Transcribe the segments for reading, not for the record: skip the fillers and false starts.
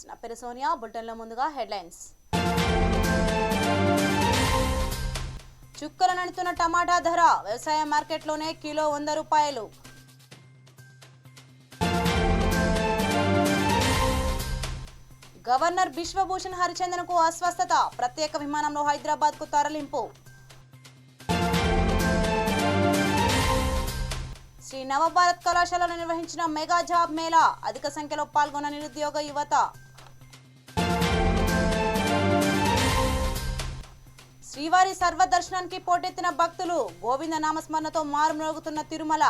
నా పేరు సోనియా. బులెటిన్లో ముందుగా హెడ్లైన్స్. చుక్కలనంటున్న టమాటా ధర, వ్యవసాయ మార్కెట్లోనే కిలో 100 రూపాయలు. గవర్నర్ బిశ్వభూషణ్ హరిచందన్కు అస్వస్థత, ప్రత్యేక విమానంలో హైదరాబాద్కు తరలింపు. శ్రీ నవభారత్ కళాశాలలో నిర్వహించిన మెగా జాబ్ మేళా, అధిక సంఖ్యలో పాల్గొన్న నిరుద్యోగ యువత. శ్రీవారి సర్వదర్శనానికి పోటెత్తిన భక్తులు, గోవింద నామస్మరణతో మారుమ్రోగుతున్న తిరుమల.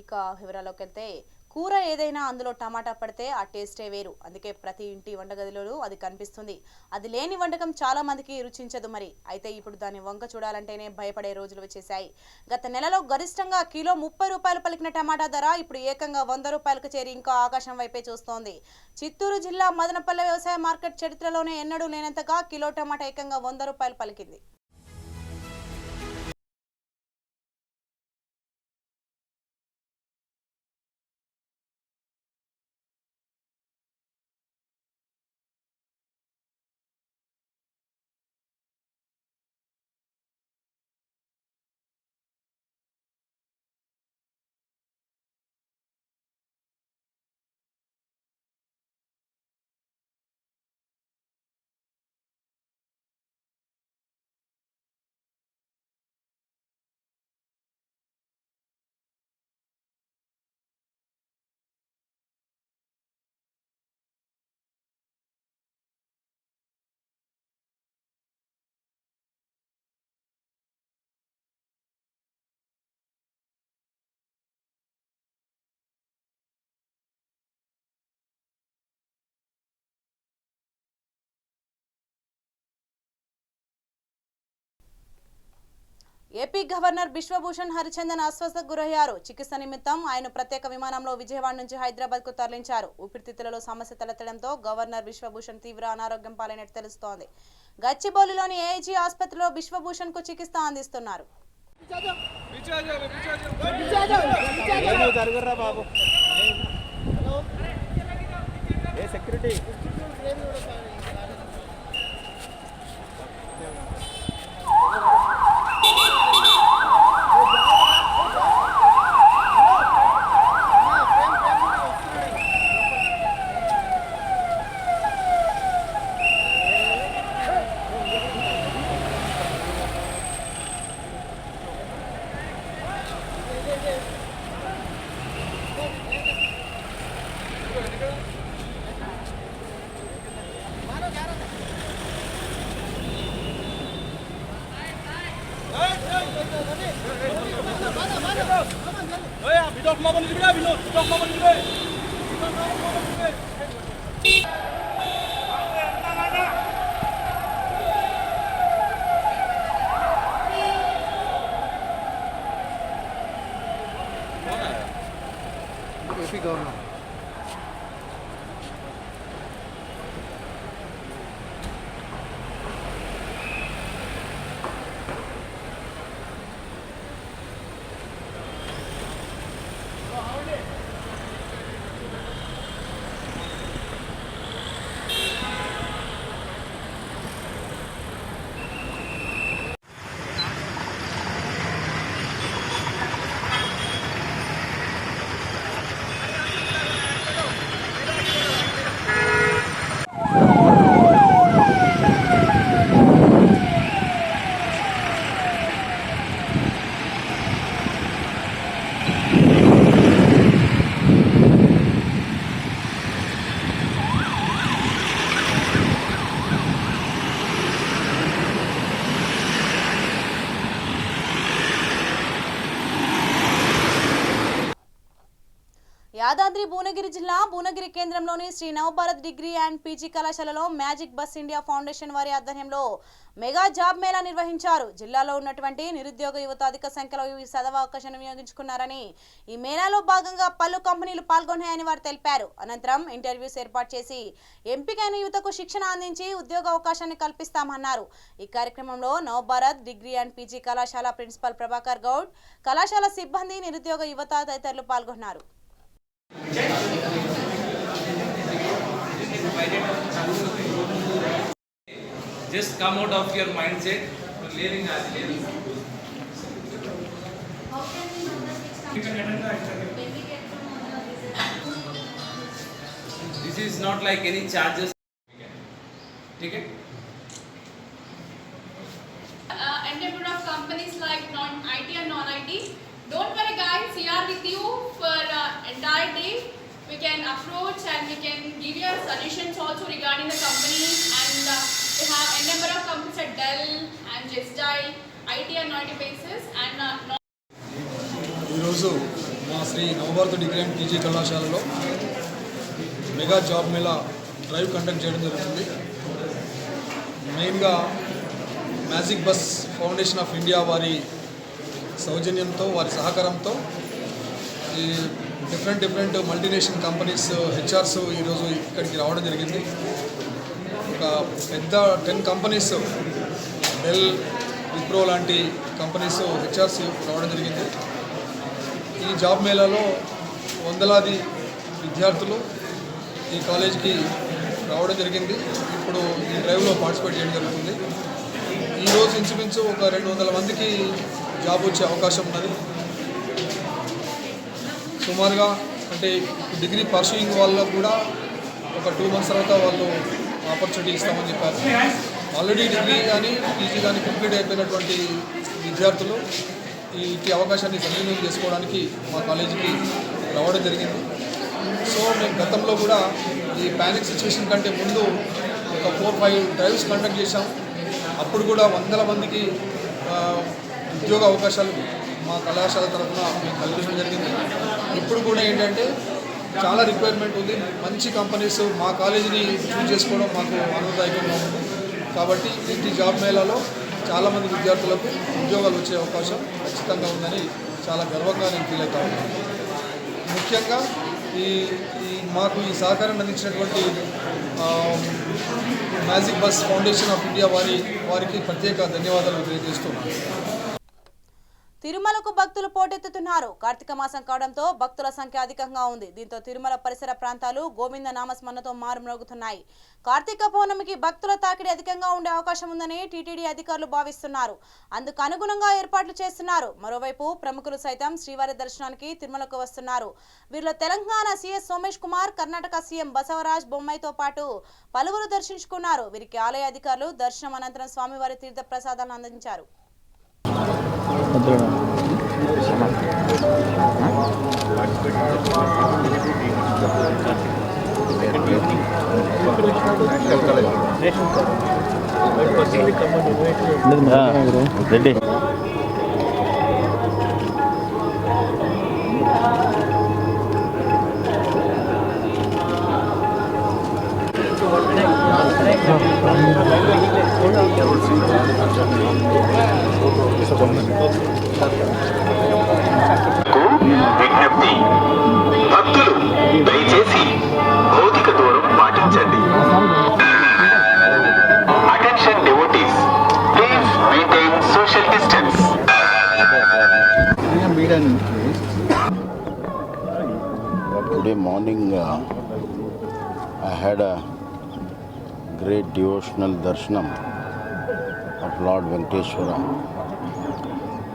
ఇక వివరాల్లోకి వెళ్తే, కూర ఏదైనా అందులో టమాటా పడితే ఆ టేస్టే వేరు. అందుకే ప్రతి ఇంటి వంటగదిలోనూ అది కనిపిస్తుంది. అది లేని వంటకం చాలా మందికి రుచించదు. మరి అయితే ఇప్పుడు దాని వంక చూడాలంటేనే భయపడే రోజులు వచ్చేసాయి. గత నెలలో గరిష్టంగా కిలో 30 రూపాయలు పలికిన టమాటా ధర ఇప్పుడు ఏకంగా 100 రూపాయలకు చేరి ఇంకా ఆకాశం వైపే చూస్తోంది. చిత్తూరు జిల్లా మదనపల్లె వ్యవసాయ మార్కెట్ చరిత్రలోనే ఎన్నడూ లేనంతగా కిలో టమాటా ఏకంగా 100 రూపాయలు పలికింది. ఏపీ గవర్నర్ బిశ్వభూషణ్ హరిచందన్ అస్వస్థతకు గురయ్యారు. చికిత్స నిమిత్తం ఆయన ప్రత్యేక విమానంలో విజయవాడ నుంచి హైదరాబాద్ కు తరలించారు. ఊపిరితిత్తులలో సమస్య తలెత్తడంతో గవర్నర్ బిశ్వభూషణ్ తీవ్ర అనారోగ్యం పాలైనట్టు తెలుస్తోంది. గచ్చిబౌలిలోని ఏఐజీ ఆసుపత్రిలో బిశ్వభూషణ్ కు చికిత్స అందిస్తున్నారు. ఏపీ గవర్నర్ యాదాద్రి భువనగిరి జిల్లా భువనగిరి కేంద్రంలోని Shri Navabharat degree and PG కళాశాలలో మ్యాజిక్ బస్ ఇండియా ఫౌండేషన్ వారి ఆధ్వర్యంలో మెగా జాబ్ మేళా నిర్వహించారు. జిల్లాలో ఉన్నటువంటి నిరుద్యోగ యువత అధిక సంఖ్యలో ఈ సదవకాశాన్ని వినియోగించుకున్నారని, ఈ మేళాలో భాగంగా పలు కంపెనీలు పాల్గొన్నాయని వారు తెలిపారు. అనంతరం ఇంటర్వ్యూస్ ఏర్పాటు చేసి ఎంపికైన యువతకు శిక్షణ అందించి ఉద్యోగ అవకాశాన్ని కల్పిస్తామన్నారు. ఈ కార్యక్రమంలో నవభారత్ డిగ్రీ అండ్ పీజీ కళాశాల ప్రిన్సిపల్ ప్రభాకర్ గౌడ్, కళాశాల సిబ్బంది, నిరుద్యోగ యువత తదితరులు పాల్గొన్నారు. Just come out of your mindset. Learning as learning. This is not like any charges. Okay? And number of companies like non-IT and non-IT. Don't worry guys, we are with you for entire day. We can approach and we can give you solutions also regarding the companies, and we have a number of companies at Dell and Jestile, IT and non-IT basis and ఈరోజు మా శ్రీ నవభారత degree and PG కళాశాలలో mega job Mela drive conduct చేయడం జరుగుతుంది. మెయిన్గా magic bus foundation of India వారి సౌజన్యంతో, వారి సహకారంతో ఈ డిఫరెంట్ మల్టీనేషనల్ కంపెనీస్ హెచ్ఆర్స్ ఈరోజు ఇక్కడికి రావడం జరిగింది. ఒక పెద్ద 10 కంపెనీస్, డెల్, విప్రో లాంటి కంపెనీస్ హెచ్ఆర్స్ రావడం జరిగింది. ఈ జాబ్ మేళాలో వందలాది విద్యార్థులు ఈ కాలేజీకి రావడం జరిగింది. ఇప్పుడు ఈ డ్రైవ్లో పార్టిసిపేట్ చేయడం జరుగుతుంది. ఈరోజు ఇంచుమించు ఒక 200 మందికి జాబ్ వచ్చే అవకాశం ఉన్నది. సుమారుగా అంటే డిగ్రీ పర్సూయింగ్ వాళ్ళకు కూడా ఒక 2 months తర్వాత వాళ్ళు ఆపర్చునిటీ ఇస్తామని చెప్పారు. ఆల్రెడీ డిగ్రీ కానీ పీజీ కానీ కంప్లీట్ అయిపోయినటువంటి విద్యార్థులు ఈ అవకాశాన్ని సద్వినియోగం చేసుకోవడానికి మా కాలేజీకి రావడం జరిగింది. సో మేము గతంలో కూడా ఈ ప్యానిక్ సిచ్యువేషన్ కంటే ముందు ఒక 4-5 డ్రైవ్స్ కండక్ట్ చేశాం. అప్పుడు కూడా వందల మందికి ఉద్యోగ అవకాశాలు మా కళాశాల తరఫున మేము కల్పించడం జరిగింది. ఇప్పుడు కూడా ఏంటంటే చాలా రిక్వైర్మెంట్ ఉంది. మంచి కంపెనీస్ మా కాలేజీని చూస్ చేసుకోవడం మాకు ఆనందదాయకంగా ఉంది. కాబట్టి ఈ జాబ్ మేళాలో చాలామంది విద్యార్థులకు ఉద్యోగాలు వచ్చే అవకాశం ఖచ్చితంగా ఉందని చాలా గర్వంగా నేను ఫీల్ అవుతా ఉన్నాను. ముఖ్యంగా మాకు ఈ సహకారం అందించినటువంటి magic bus foundation of India వారికి ప్రత్యేక ధన్యవాదాలు తెలియజేస్తున్నాను. తిరుమలకు భక్తులు పోటెత్తుతున్నారు. కార్తీక మాసం కావడంతో భక్తుల సంఖ్య అధికంగా ఉంది. దీంతో తిరుమల పరిసర ప్రాంతాలు గోవింద నామస్మరణతో మారుమ్రోగుతున్నాయి. కార్తీక పౌర్ణమికి భక్తుల తాకిడి అధికంగా ఉండే అవకాశం ఉందని టీటీడీ అధికారులు భావిస్తున్నారు. అందుకు అనుగుణంగా ఏర్పాట్లు చేస్తున్నారు. మరోవైపు ప్రముఖులు సైతం శ్రీవారి దర్శనానికి తిరుమలకు వస్తున్నారు. వీరిలో తెలంగాణ సీఎస్ సోమేష్ కుమార్, కర్ణాటక సీఎం బసవరాజ్ బొమ్మైతో పాటు పలువురు దర్శించుకున్నారు. వీరికి ఆలయ అధికారులు దర్శనం అనంతరం స్వామివారి తీర్థ ప్రసాదాలను అందించారు. రెడ్డి విజ్ఞప్తి, భక్తులు దయచేసి భౌతిక దూరం పాటించండి. Attention devotees, please maintain social distance. Today morning I had a great devotional darshanam of Lord Venkateshwara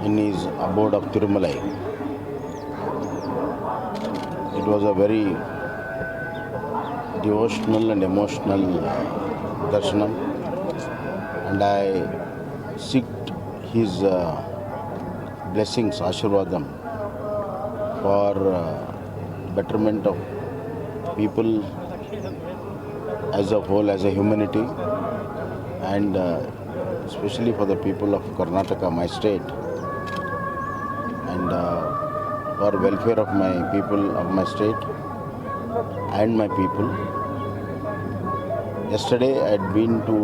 in his abode of Tirumalai. It was a very devotional and emotional darshanam, and I seek his blessings, Ashirvadam, for betterment of people as a whole, as a humanity, and especially for the people of Karnataka, my state, and for welfare of my people of my state and my people. Yesterday I had been to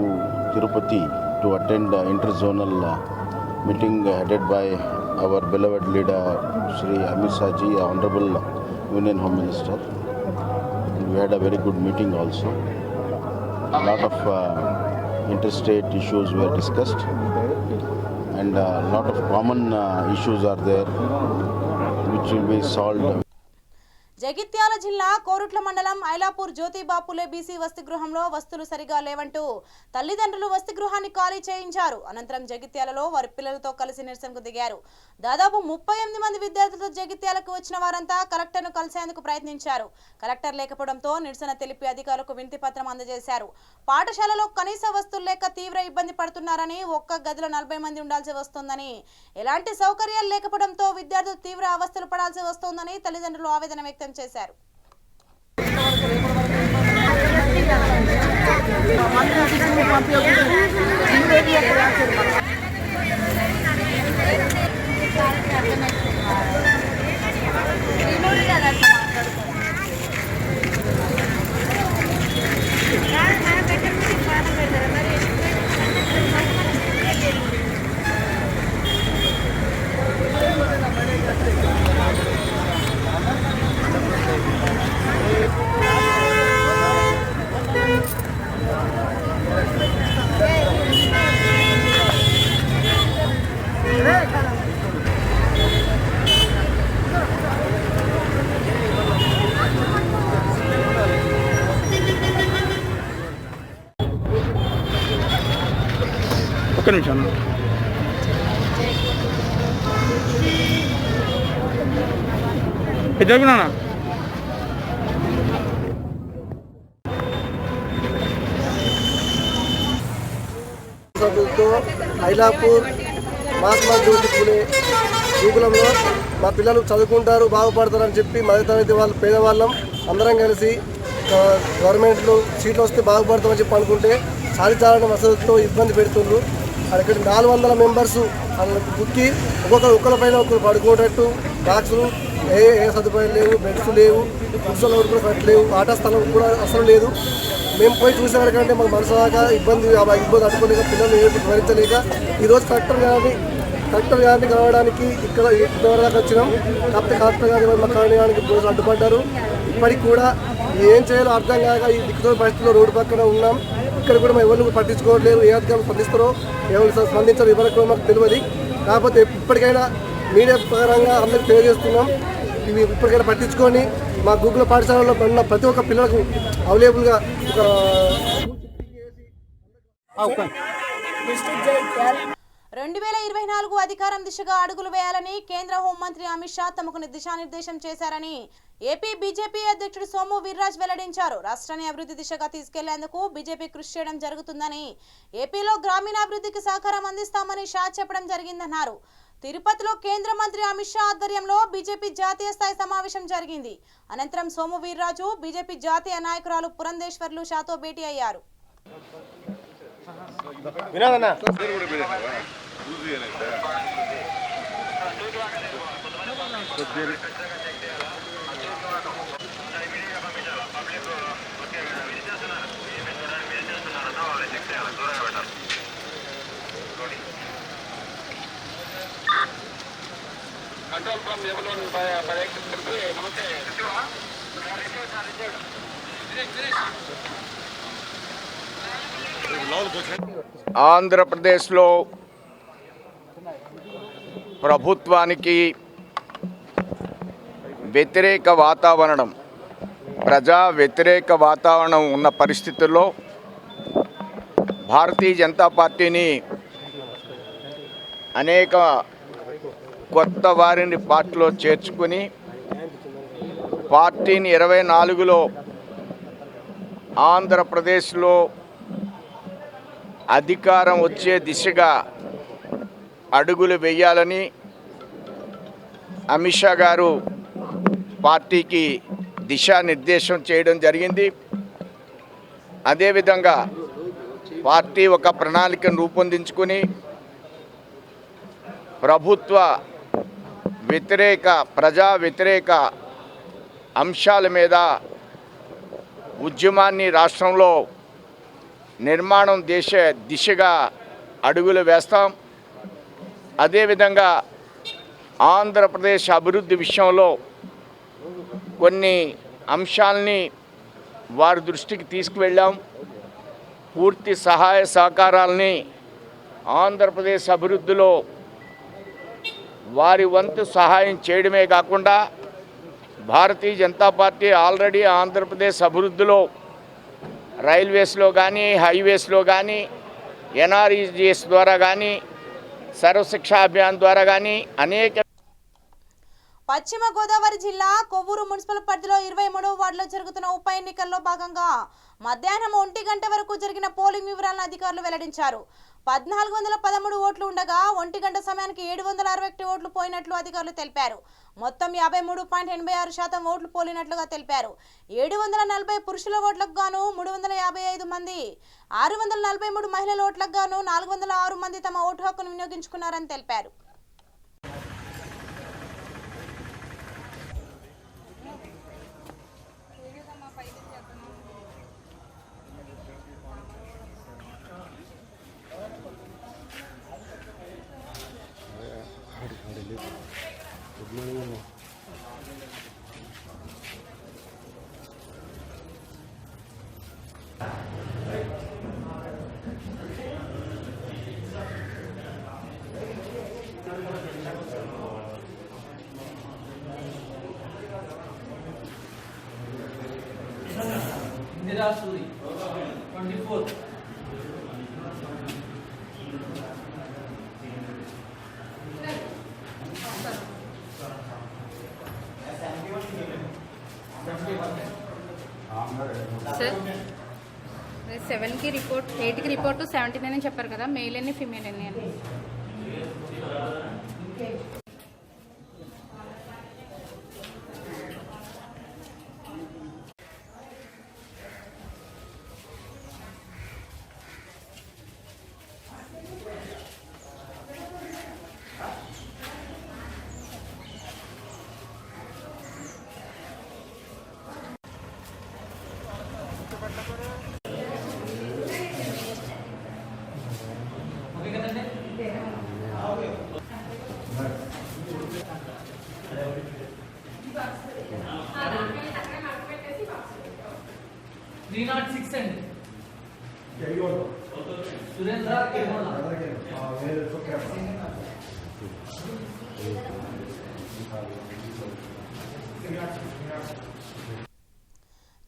Tirupati to attend the interzonal meeting headed by our beloved leader Shri Amit Shah Ji, Honorable Union Home Minister. And we had a very good meeting also. A lot of interstate issues were discussed, and a lot of common issues are there which will be solved. Jagtial జిల్లా కోరుట్ల మండలం Ailapur Jyotiba Phule BC వసతి గృహంలో వస్తువులు సరిగా లేవంటూ తల్లిదండ్రులు వసతి గృహాన్ని ఖాళీ చేయించారు. అనంతరం జగిత్యాలలో వారి పిల్లలతో కలిసి నిరసనకు దిగారు. దాదాపు 38 మంది విద్యార్థులతో జగిత్యాలకు వచ్చిన వారంతా కలెక్టర్ను కలిసేందుకు ప్రయత్నించారు. కలెక్టర్ లేకపోవడంతో నిరసన తెలిపి అధికారులకు వినతి పత్రం అందజేశారు. పాఠశాలలో కనీస వస్తువులు లేక తీవ్ర ఇబ్బంది పడుతున్నారని, ఒక్క గదిలో 40 మంది ఉండాల్సి వస్తోందని, ఎలాంటి సౌకర్యాలు లేకపోవడంతో విద్యార్థులు తీవ్ర అవస్థలు పడాల్సి వస్తోందని తల్లిదండ్రులు ఆవేదన వ్యక్తం చేశారు. ఒక్క నిమిషం జరుగునా ఐలాపూర్ మహాత్మా జ్యోతిపులే గురుకులంలో మా పిల్లలు చదువుకుంటారు, బాగుపడతారని చెప్పి మధ్యతరగతి వాళ్ళు పేదవాళ్ళం అందరం కలిసి గవర్నమెంట్లో సీట్లు వస్తే బాగుపడతామని చెప్పి అనుకుంటే చాలిచాలని వసతులతో ఇబ్బంది పెడుతుండ్రు. అక్కడ 400 మెంబర్స్ బుక్కి ఒకరి పైన ఒకరు పడుకునేటట్టు బాక్సులు ఏ సదుపాయాలు లేవు, బెడ్స్ లేవు, పురుషులు కూడా లేవు, ఆట స్థలం కూడా అసలు లేదు. మేము పోయి చూసేవారికంటే మాకు మనసు దాకా ఇబ్బంది అడ్డుకోలేక పిల్లలు భరించలేక ఈరోజు కలెక్టర్ గారిని కలవడానికి ఇక్కడ దాకా వచ్చినాం. కాకపోతే కలెక్టర్ గారి మా కలవడానికి పోలీసులు అడ్డుపడ్డారు. ఇప్పటికి కూడా ఏం చేయాలో అర్థం కాక ఈ దిక్కుతోని పరిస్థితుల్లో రోడ్డు పక్కన ఉన్నాం. ఇక్కడ కూడా మేము ఎవరు పట్టించుకోవట్లేదు. ఏ అధికారులు స్పందిస్తారో ఎవరు స్పందించారో ఎవరికి మాకు తెలియదు. కాకపోతే ఇప్పటికైనా మీడియా పరంగా అందరికి తెలియజేస్తున్నాం, ఇవి ఇప్పటికైనా పట్టించుకొని మా గూగుల్ పాఠశాలలో ఉన్న ప్రతి ఒక్క పిల్లలకు అవైలబుల్గా ఒక 2024 అధికారం దిశగా అడుగులు వేయాలని కేంద్ర హోంమంత్రి అమిత్ షా తమకు దిశానిర్దేశం చేశారని ఏపీ బీజేపీ అధ్యక్షుడు సోము వీర్రాజ్ వెల్లడించారు. రాష్ట్రాన్ని అభివృద్ధి దిశగా తీసుకెళ్లేందుకు బీజేపీ కృషి చేయడం జరుగుతుందని, ఏపీలో గ్రామీణాభివృద్ధికి సహకారం అందిస్తామని షా చెప్పడం జరిగిందన్నారు. తిరుపతిలో కేంద్ర మంత్రి అమిత్ షా ఆధ్వర్యంలో బీజేపీ జాతీయ స్థాయి సమావేశం జరిగింది. అనంతరం సోము వీర్రాజు, బీజేపీ జాతీయ నాయకురాలు పురంధేశ్వర్లు షాతో భేటీ అయ్యారు. ఆంధ్రప్రదేశ్లో ప్రభుత్వానికి వ్యతిరేక వాతావరణం, ప్రజా వ్యతిరేక వాతావరణం ఉన్న పరిస్థితుల్లో భారతీయ జనతా పార్టీని అనేక కొత్త వారిని పార్టీలో చేర్చుకుని పార్టీని 24లో ఆంధ్రప్రదేశ్లో అధికారం వచ్చే దిశగా అడుగులు వేయాలని అమిత్ షా గారు పార్టీకి దిశానిర్దేశం చేయడం జరిగింది. అదేవిధంగా పార్టీ ఒక ప్రణాళికను రూపొందించుకుని ప్రభుత్వ వ్యతిరేక, ప్రజా వ్యతిరేక అంశాల మీద ఉద్యమాన్ని రాష్ట్రంలో నిర్మాణం దిశగా అడుగులు వేస్తాం. అదేవిధంగా ఆంధ్రప్రదేశ్ అభివృద్ధి విషయంలో కొన్ని అంశాలని వారి దృష్టికి తీసుకువెళ్ళాం. పూర్తి సహాయ సహకారాలని ఆంధ్రప్రదేశ్ అభివృద్ధిలో వారి వంతు సహాయం చేయడమే కాకుండా భారతీయ జనతా పార్టీ ఆల్రెడీ ఆంధ్రప్రదేశ్ అభివృద్ధిలో రైల్వేస్లో కానీ హైవేస్లో కానీ ఎన్ఆర్ఈజిఎస్ ద్వారా కానీ సర్వశిక్షా అభియాన్ ద్వారా కానీ అనేక పశ్చిమ గోదావరి జిల్లా కొవ్వూరు మున్సిపల్ పరిధిలో 23వ వార్డులో జరుగుతున్న ఉప ఎన్నికల్లో భాగంగా మధ్యాహ్నం 1 గంట వరకు జరిగిన పోలింగ్ వివరాలను అధికారులు వెల్లడించారు. 1413 ఓట్లు ఉండగా 1 గంట సమయానికి 761 ఓట్లు పోయినట్లు అధికారులు తెలిపారు. మొత్తం 53.86% ఓట్లు పోలినట్లుగా తెలిపారు. 740 పురుషుల ఓట్లకు గాను 355 మంది, 643 మహిళల ఓట్లకు గాను 406 మంది తమ ఓటు హక్కును వినియోగించుకున్నారని తెలిపారు. Indira Suri, 24. సార్ 7కి రిపోర్ట్ 8కి రిపోర్ట్ 79 అని చెప్పారు కదా, మెయిల్ అని ఫీమేల్ అని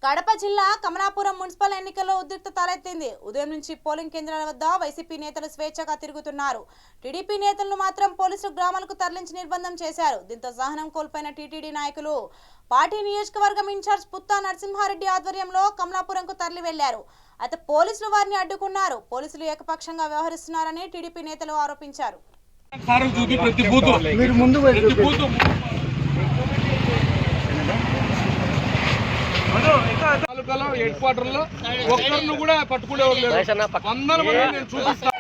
కడప జిల్లా కమలాపురం మున్సిపల్ ఎన్నికల్లో ఉద్రిక్తత తలెత్తింది. ఉదయం నుంచి పోలింగ్ కేంద్రాల వద్ద వైసీపీ నేతలు స్వేచ్ఛగా తిరుగుతున్నారు. టీడీపీ నేతలను మాత్రం పోలీసులు గ్రామాలకు తరలించి నిర్బంధం చేశారు. దీంతో సహనం కోల్పోయిన టీటీడీ నాయకులు పార్టీ నియోజకవర్గం ఇన్ఛార్జ్ పుత్తా నరసింహారెడ్డి ఆధ్వర్యంలో కమలాపురంకు తరలి వెళ్లారు. అయితే పోలీసులు వారిని అడ్డుకున్నారు. పోలీసులు ఏకపక్షంగా వ్యవహరిస్తున్నారని టీడీపీ నేతలు ఆరోపించారు. తాలూకాలో హెడ్ క్వార్టర్ లో ఒక్కరిని కూడా పట్టుకునేవారు లేరు. 100 మంది నేను చూపిస్తాను.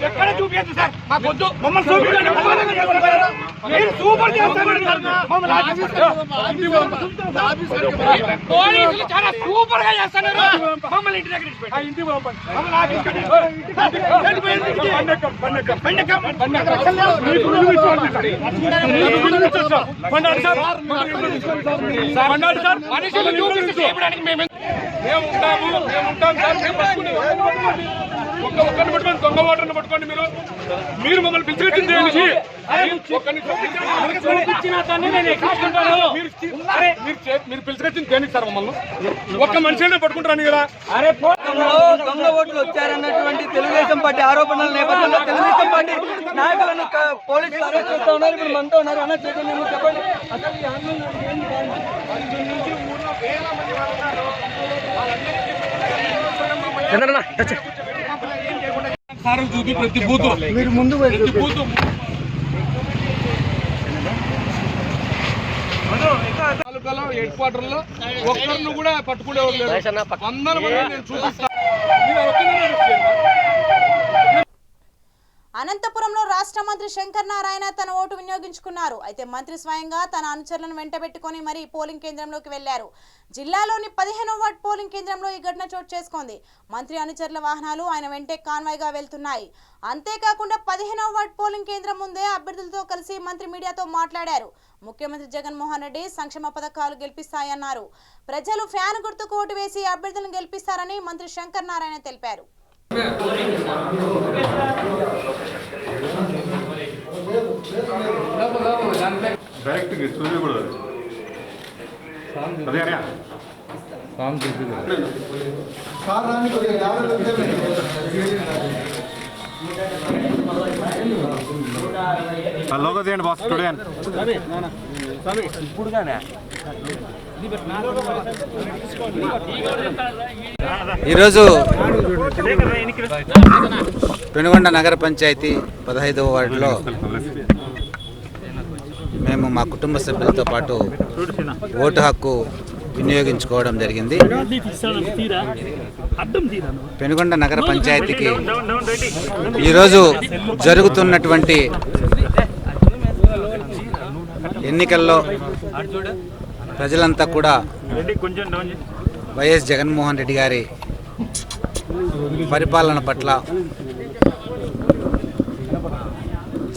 ఎక్కడ చూపించండి సార్, మాకొద్దు, మమ్మల్ని చూపించండి. మీరు సూపర్ చేస్తారు, పోలీసులు చాలా సూపర్ గా చేస్తున్నారు. మమ్మల్ని ఇంటి దగ్గర ఇంటికి మనుషులు చూపించి చేయడానికి మేము ఉంటాం సార్. ఒక్కరిని పట్టుకొని దొంగ ఓటర్ని పట్టుకోండి. మీరు మమ్మల్ని పిలిచినట్టు మీరు పిలిచినట్టు దేనికి సార్ మమ్మల్ని? ఒక్క మనిషినే పట్టుకుంటారని కదా. అరే దొంగ ఓట్లు వచ్చారన్నటువంటి తెలుగుదేశం పార్టీ ఆరోపణల నేపథ్యంలో తెలుగుదేశం పార్టీ నాయకులను పోలీసులు అరెస్ట్ చేస్తా ఉన్నారు. ఇప్పుడు మనతో ఉన్నారు. అన్న చెప్పండి, చెప్పండి అసలు ఈ సారం చూపి ప్రతి బూత్ మీరు ముందు తాలూకాలో హెడ్ క్వార్టర్ లో ఒక్కరిని కూడా పట్టుకునేవారు లేరు. 100 మంది నేను చూపిస్తాను. అనంతపురంలో రాష్ట్ర మంత్రి శంకర్ నారాయణ తన ఓటు వినియోగించుకున్నారు. అయితే మంత్రి స్వయంగా తన అనుచరులను వెంటబెట్టుకొని మరీ పోలింగ్ కేంద్రంలోకి వెళ్లారు. జిల్లాలోని 15వ వార్డు పోలింగ్ కేంద్రంలో ఈ ఘటన చోటు చేసుకుంది. మంత్రి అనుచరుల వాహనాలు ఆయన వెంటే కాన్వాయ్గా వెళ్తున్నాయి. అంతేకాకుండా 15వ వార్డు పోలింగ్ కేంద్రం ముందే అభ్యర్థులతో కలిసి మంత్రి మీడియాతో మాట్లాడారు. ముఖ్యమంత్రి జగన్మోహన్ రెడ్డి సంక్షేమ పథకాలు గెలిపిస్తాయన్నారు. ప్రజలు ఫ్యాన్ గుర్తుకు ఓటు వేసి అభ్యర్థులను గెలిపిస్తారని మంత్రి శంకర్ నారాయణ తెలిపారు. ఈరోజు పెనుగొండ నగర పంచాయతీ 15వ వార్డులో మేము మా కుటుంబ సభ్యులతో పాటు ఓటు హక్కు వినియోగించుకోవడం జరిగింది. పెనుగొండ నగర పంచాయతీకి ఈరోజు జరుగుతున్నటువంటి ఎన్నికల్లో ప్రజలంతా కూడా వైఎస్ జగన్మోహన్ రెడ్డి గారి పరిపాలన పట్ల,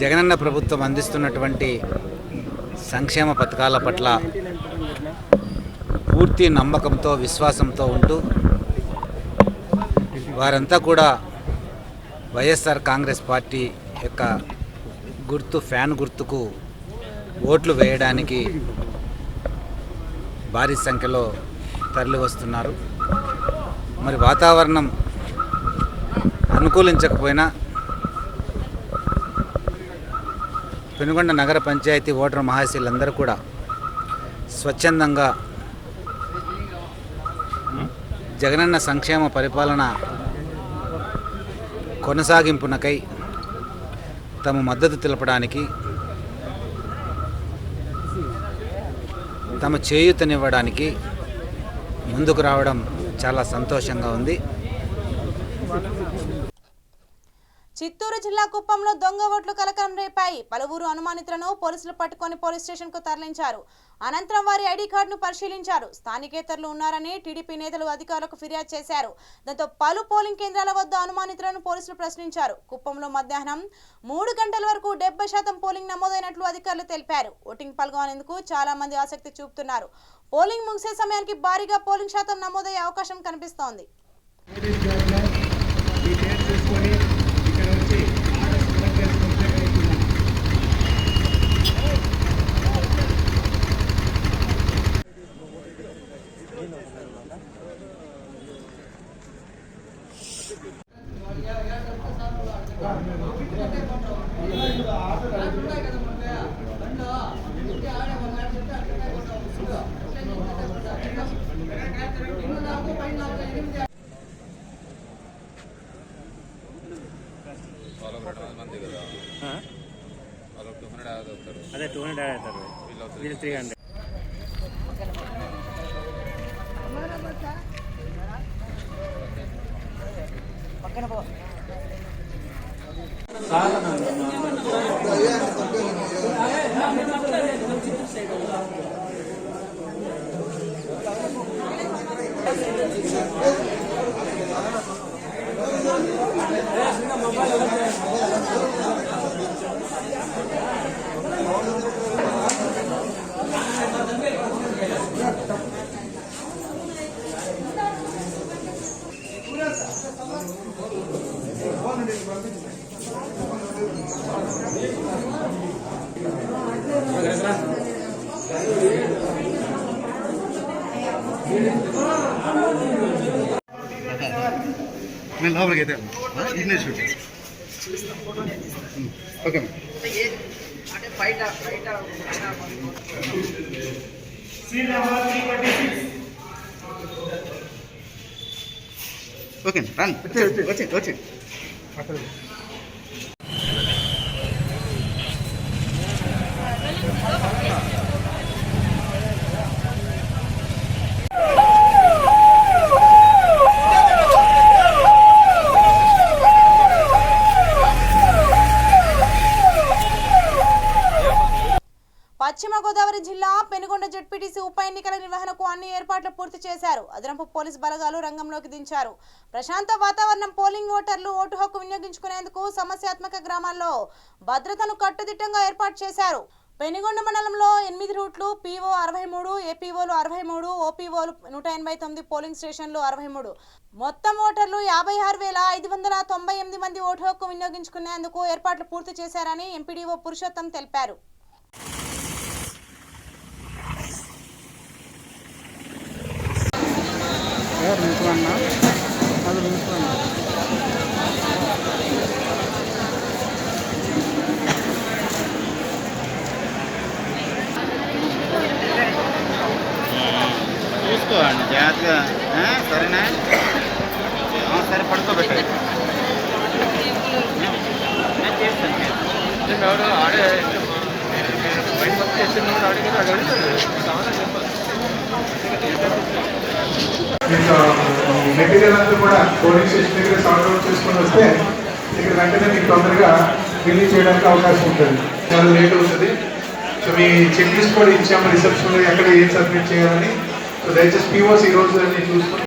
జగనన్న ప్రభుత్వం అందిస్తున్నటువంటి సంక్షేమ పథకాల పట్ల పూర్తి నమ్మకంతో, విశ్వాసంతో ఉంటూ వారంతా కూడా వైఎస్ఆర్ కాంగ్రెస్ పార్టీ యొక్క గుర్తు ఫ్యాన్ గుర్తుకు ఓట్లు వేయడానికి భారీ సంఖ్యలో తరలి వస్తున్నారు. మరి వాతావరణం అనుకూలించకపోయినా పెనుగొండ నగర పంచాయతీ ఓటర్ మహాశీలందరూ కూడా స్వచ్ఛందంగా జగనన్న సంక్షేమ పరిపాలన కొనసాగింపునకై తమ మద్దతు తెలపడానికి, తమ చేయూతనివ్వడానికి ముందుకు రావడం చాలా సంతోషంగా ఉంది. చిత్తూరు జిల్లా కుప్పంలో దొంగ ఓట్లు కలకలం రేపాయి. పలువురు అనుమానితులను పోలీసులు పట్టుకొని పోలీస్ స్టేషన్ కు తరలించారు. అనంతరం వారి ఐడి కార్డును పరిశీలించారు. స్థానికేతరులు ఉన్నారని టీడీపీ నేతలు అధికారులకు ఫిర్యాదు చేశారు. దాంతో పలు పోలింగ్ కేంద్రాల వద్ద అనుమానితులను పోలీసులు ప్రశ్నించారు. కుప్పంలో మధ్యాహ్నం 3 గంటల వరకు 70% పోలింగ్ నమోదైనట్లు అధికారులు తెలిపారు. ఓటింగ్ పాల్గొనేందుకు చాలా మంది ఆసక్తి చూపుతున్నారు. పోలింగ్ ముగిసే సమయానికి భారీగా పోలింగ్ శాతం నమోదయ్యే అవకాశం కనిపిస్తోంది. అదే 200 అవుతారు, వీళ్ళు 300. పక్కన పో. నేను లోపలికి అయితే ఇన్నే షూట్ ఓకే అంటే బయట ఓకే రండి వచ్చి పశ్చిమ గోదావరి జిల్లా పెనుగొండ జెడ్పీటీసీ ఉప ఎన్నికల నిర్వహణకు అన్ని ఏర్పాట్లు పూర్తి చేశారు. అదనపు పోలీసు బలగాలు రంగంలోకి దించారు. ప్రశాంత వాతావరణం, పోలింగ్ ఓటర్లు ఓటు హక్కు వినియోగించుకునేందుకు సమస్యాత్మక గ్రామాల్లో భద్రతను కట్టుదిట్టంగా ఏర్పాటు చేశారు. పెనుగొండ మండలంలో 8 రూట్లు, పీఓ 63, ఏపీఓలు 63, ఓపీఓలు 189, పోలింగ్ స్టేషన్లు 63. మొత్తం ఓటర్లు 56,598 మంది ఓటు హక్కు వినియోగించుకునేందుకు ఏర్పాట్లు పూర్తి చేశారని ఎంపీడీఓ పురుషోత్తం తెలిపారు. చూసుకోండి జాగ్రత్తగా, సరేనా? సరే పడుకోబెట్టాలి. నేను చేస్తాను. ఆడే బయట మెటీరియల్ అంతా కూడా పోలింగ్ స్టేషన్ దగ్గర సార్ట్ అవుట్ చేసుకొని వస్తే ఇక్కడ వెంటనే మీకు తొందరగా రిలీజ్ చేయడానికి అవకాశం ఉంటుంది. చాలా లేట్ అవుతుంది. సో మీ చెక్ లిస్ట్ కూడా ఇచ్చాము రిసెప్షన్లో ఎక్కడ ఏం సబ్మిట్ చేయాలని. సో దయచేసి పీఓస్ ఈ రోజు అన్ని చూసుకొని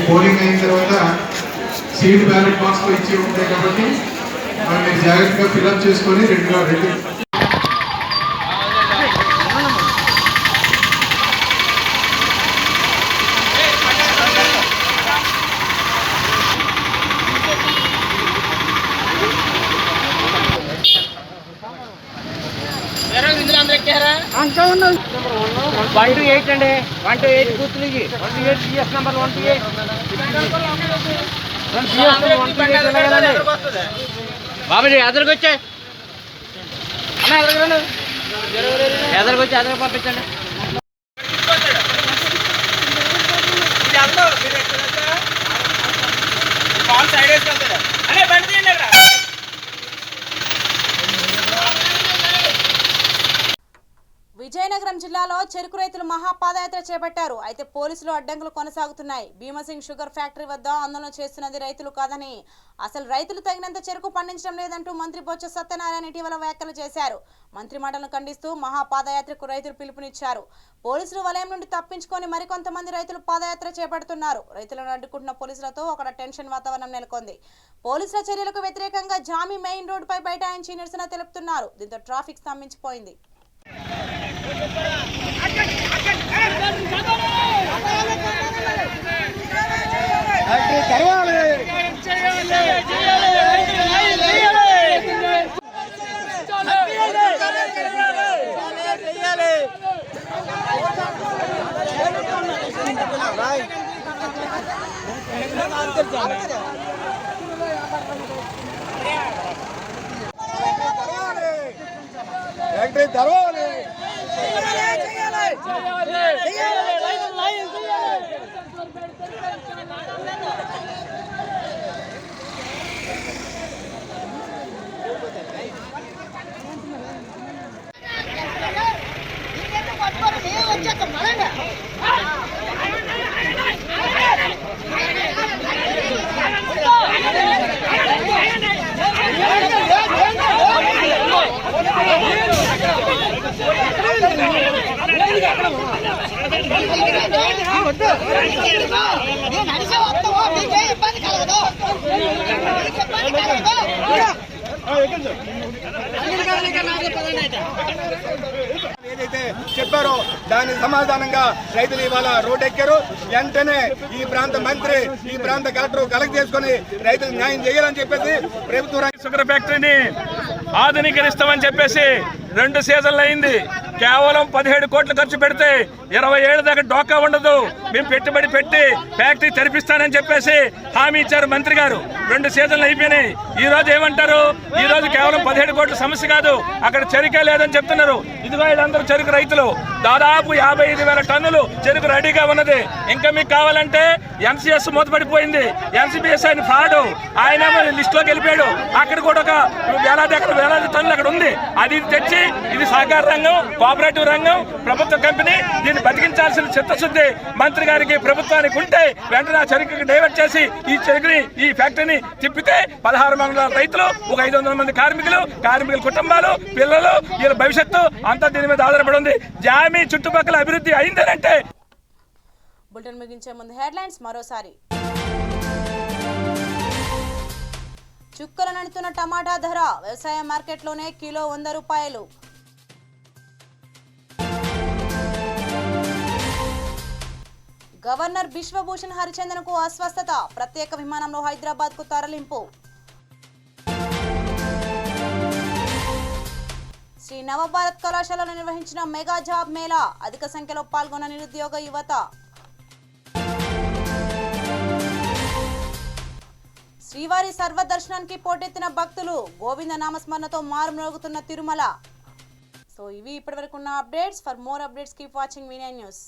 పోలింగ్ అయిన తర్వాత సీట్ బ్యాలెట్ బాక్స్లో ఇచ్చి ఉంటాయి కాబట్టి మీరు జాగ్రత్తగా ఫిల్అప్ చేసుకొని రెండు అంతా ఉన్నాం. 1 to 8 అండి. 1 to 8 బూత్లకి 1 to 8 BS number 1 to 8 Babuji ఎదరికొచ్చే అన్న ఎదరికొచ్చి ఎదరికి పంపించండి. విజయనగరం జిల్లాలో చెరుకు రైతులు మహాపాదయాత్ర చేపట్టారు. అయితే పోలీసులు అడ్డంకులు కొనసాగుతున్నాయి. భీమసింగ్ షుగర్ ఫ్యాక్టరీ వద్ద ఆందోళన చేస్తున్నది రైతులు కాదని, అసలు రైతులు తగినంత చెరుకు పండించడం లేదంటూ మంత్రి బొత్స సత్యనారాయణ ఇటీవల వ్యాఖ్యలు చేశారు. మంత్రి మాటలను ఖండిస్తూ మహాపాదయాత్రకు రైతులు పిలుపునిచ్చారు. పోలీసులు వలయం నుండి తప్పించుకొని మరికొంతమంది రైతులు పాదయాత్ర చేపడుతున్నారు. రైతులను అడ్డుకుంటున్న పోలీసులతో అక్కడ టెన్షన్ వాతావరణం నెలకొంది. పోలీసుల చర్యలకు వ్యతిరేకంగా జామీ మెయిన్ రోడ్డుపై బైఠాయించి నిరసన తెలుపుతున్నారు. దీంతో ట్రాఫిక్ స్తంభించిపోయింది. ఏదైతే చెప్పారో దాని సమాధానంగా రైతులు ఇవాళ రోడ్డు ఎక్కారు. వెంటనే ఈ ప్రాంత మంత్రి, ఈ ప్రాంత కలెక్టర్ కలెక్ట్ చేసుకుని రైతులకు న్యాయం చేయాలని చెప్పేసి ప్రభుత్వం షుగర్ ఫ్యాక్టరీని ఆధునీకరిస్తామని చెప్పేసి 2 సీజన్లు అయింది. కేవలం 17 కోట్లు ఖర్చు పెడితే 27 దాకా డోకా ఉండదు. మేము పెట్టుబడి పెట్టి ఫ్యాక్టరీ తెరిపిస్తానని చెప్పేసి హామీ ఇచ్చారు మంత్రి గారు. 2 సీజన్లు అయిపోయినాయి. ఈ రోజు ఏమంటారు? ఈ రోజు కేవలం 17 కోట్ల సమస్య కాదు, అక్కడ చెరుకే లేదని చెప్తున్నారు. ఇదిగో వీళ్ళందరూ చెరుకు రైతులు. దాదాపు 55,000 టన్నులు చెరుకు రెడీగా ఉన్నది. ఇంకా మీకు కావాలంటే ఎన్సీఎస్ మూతపడిపోయింది. ఎన్సీబీఎస్ ఆయన ఫ్రాడ్, ఆయన లిస్టులోకి వెళ్ళిపోయాడు. అక్కడ కూడా ఒక వేలాది టన్నులు అక్కడ ఉంది. అది తెచ్చి ఇది సహకార రంగం కోఆపరేటివ్ రంగం ప్రభుత్వ కంపెనీ దీన్ని బతికించాల్సిన చిత్తశుద్ధి మంత్రి గారికి ప్రభుత్వానికి ఉంటే వెంటనే ఆ చెరుకుకి డైవర్ట్ చేసి ఈ చెరుకుని ఈ ఫ్యాక్టరీని తిప్పితే 16 మండల రైతులు ఒక 500 మంది కార్మికుల కుటుంబాలు పిల్లలు వీళ్ళ భవిష్యత్తు అంతా దీని మీద ఆధారపడి ఉంది. జామి చుట్టుపక్కల అభివృద్ధి అయిందనంటే. బులెటిన్ ముగించే ముందు హెడ్లైన్స్ మరోసారి. చుక్కలనంటున్న టమాటా ధర వ్యవసాయ మార్కెట్లోనే కిలో 100 రూపాయలు. గవర్నర్ బిశ్వభూషణ్ హరిచందన్కు అస్వస్థత, ప్రత్యేక విమానంలో హైదరాబాద్కు తరలింపు. శ్రీ నవభారత్ కళాశాలలో నిర్వహించిన మెగా జాబ్ మేళా, అధిక సంఖ్యలో పాల్గొన్న నిరుద్యోగ యువత. శ్రీవారి సర్వదర్శనానికి పోటెత్తిన భక్తులు, గోవింద నామస్మరణతో మారుమ్రోగుతున్న తిరుమల. సో ఇవి ఇప్పటివరకు ఉన్న updates. For more updates keep watching V9 News.